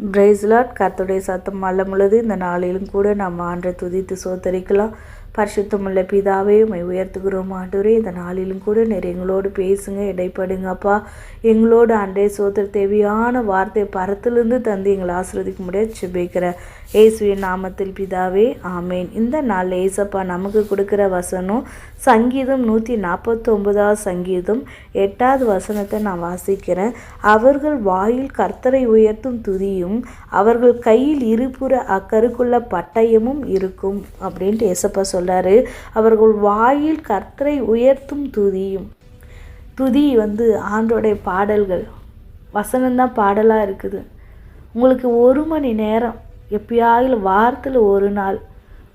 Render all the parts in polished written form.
Price Lord. கர்த்தருடைய சத்தம் வல்லமுள்ளது. இந்த நாளிலும் கூட நாம் ஆண்டவரை துதித்து சோத்தரிக்கலாம். பரிசுத்தமுள்ள பிதாவே, உம்மை உயர்த்துகிறோம் ஆண்டவரே. இந்த நாளிலும் கூட நிறைய எங்களோடு பேசுங்க, இடைப்படுங்கப்பா. எங்களோடு அண்டே சோத்திர தேவையான வார்த்தை பரத்திலிருந்து தந்து எங்களை ஆசீர்வதிக்க முடியாது செபிக்கிற இயேசுவின் நாமத்தில் பிதாவே, ஆமேன். இந்த நாளில் ஏசப்பா நமக்கு கொடுக்குற வசனம் சங்கீதம் 149 சங்கீதம் 8வது வசனத்தை நான் வாசிக்கிறேன். அவர்கள் வாயில் கர்த்தரை உயர்த்தும் துதியும் அவர்கள் கையில் இருபுற அக்கருக்குள்ள பட்டயமும் இருக்கும் அப்படின்ட்டு ஏசப்பா சொல்றாரு. அவர்கள் வாயில் கர்த்தரை உயர்த்தும் துதியும். துதி ஆண்டோடைய பாடல்கள் வசனம்தான் பாடலாக இருக்குது. உங்களுக்கு 1 மணி நேரம் எப்பயாவது வாரத்தில் ஒரு நாள்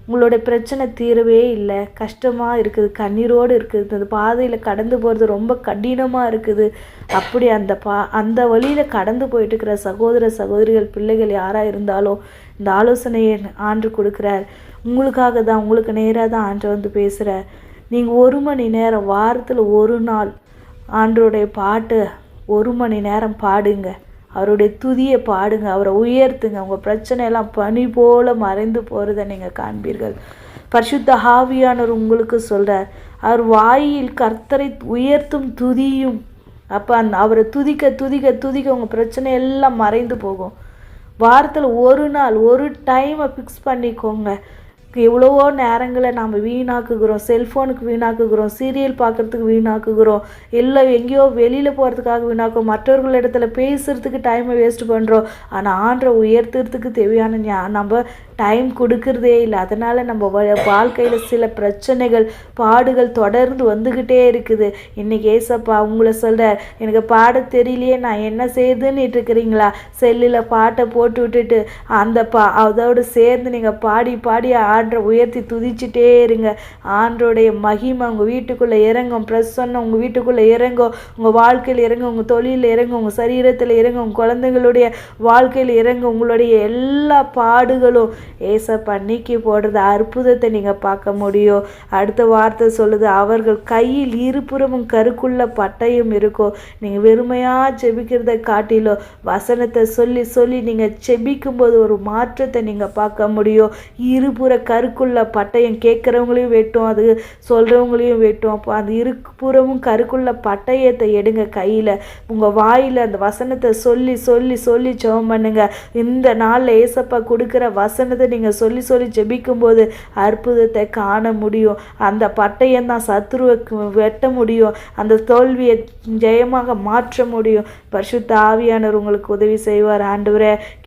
உங்களுடைய பிரச்சனை தீரவே இல்லை, கஷ்டமாக இருக்குது, கண்ணீரோடு இருக்குது, அந்த பாதையில் கடந்து போகிறது ரொம்ப கடினமாக இருக்குது, அப்படி அந்த வழியில் கடந்து போயிட்டு இருக்கிற சகோதர சகோதரிகள் பிள்ளைகள் யாராக இருந்தாலும் இந்த ஆலோசனையை ஆண்டு கொடுக்குறார். உங்களுக்காக தான், உங்களுக்கு நேராக தான் ஆண்டு பேசுகிறார். நீங்கள் 1 மணி நேரம் வாரத்தில் ஒரு நாள் ஆண்டோடைய பாட்டு 1 மணி நேரம் பாடுங்க, அவருடைய துதியை பாடுங்க, அவரை உயர்த்துங்க. உங்கள் பிரச்சனையெல்லாம் பனி போல மறைந்து போகிறத நீங்கள் காண்பீர்கள். பரிசுத்த ஆவியானவர் உங்களுக்கு சொல்கிறார், அவர் வாயில் கர்த்தரை உயர்த்தும் துதியும். அப்போ அவரை துதிக்க துதிக்க துதிக்க உங்கள் பிரச்சனை எல்லாம் மறைந்து போகும். வாரத்தில் ஒரு நாள் ஒரு டைமை ஃபிக்ஸ் பண்ணிக்கோங்க. எவ்வளவோ நேரங்களை நாம் வீணாக்குகிறோம், செல்ஃபோனுக்கு வீணாக்குகிறோம், சீரியல் பார்க்குறதுக்கு வீணாக்குகிறோம், இல்லை எங்கேயோ வெளியில் போகிறதுக்காக வீணாக்குறோம், மற்றவர்கள் இடத்துல பேசுகிறதுக்கு டைமை வேஸ்ட் பண்ணுறோம். ஆனால் ஆண்டரை உயர்த்துறதுக்கு தேவையான நம்ம டைம் கொடுக்கறதே இல்லை. அதனால் நம்ம வாழ்க்கையில் சில பிரச்சனைகள் பாடுகள் தொடர்ந்து வந்துக்கிட்டே இருக்குது. இன்றைக்கி ஏசப்பா உங்களை சொல்கிறார், எனக்கு பாட தெரியலையே நான் என்ன செய்யுதுன்னு இருக்கிறீங்களா? செல்லில் பாட்டை போட்டு விட்டுட்டு அதோடு சேர்ந்து நீங்கள் பாடி பாடி ஆண்டரை உயர்த்தி துதிச்சுட்டே இருங்க. ஆண்டோடைய மகிமை உங்கள் வீட்டுக்குள்ளே இறங்கும், பிரசன்னம் உங்கள் வீட்டுக்குள்ளே இறங்கும், உங்கள் வாழ்க்கையில் இறங்கும், உங்கள் தொழிலில் இறங்கும், உங்கள் சரீரத்தில் இறங்கும், உங்கள் குழந்தைகளுடைய வாழ்க்கையில் இறங்கும். உங்களுடைய எல்லா பாடுகளும் ஏசப்பா நீக்கி போடுறது அற்புதத்தை நீங்கள் பார்க்க முடியும். அடுத்த வார்த்தை சொல்லுது, அவர்கள் கையில் இருபுறமும் கருக்குள்ள பட்டயம் இருக்கும். நீங்கள் வெறுமையாக செபிக்கிறத காட்டிலோ வசனத்தை சொல்லி சொல்லி நீங்கள் செபிக்கும்போது ஒரு மாற்றத்தை நீங்கள் பார்க்க முடியும். இருபுற கருக்குள்ள பட்டயம் கேட்குறவங்களையும் வெட்டும், அது சொல்கிறவங்களையும் வெட்டும். அப்போ அந்த இருபுறமும் கருக்குள்ள பட்டயத்தை எடுங்க கையில், உங்கள் வாயில் அந்த வசனத்தை சொல்லி சொல்லி சொல்லி ஜெபம் பண்ணுங்க. இந்த நாளில் ஏசப்பா கொடுக்குற வசனத்தை நீங்கள் சொல்லி சொல்லி ஜெபிக்கும்போது அற்புதத்தை காண முடியும். அந்த பட்டயம் தான் சத்துருவை வெட்ட முடியும், அந்த தோல்வியை ஜெயமாக மாற்ற முடியும். பரிசுத்த ஆவியானவர் உங்களுக்கு உதவி செய்வார். ஆண்டவரே,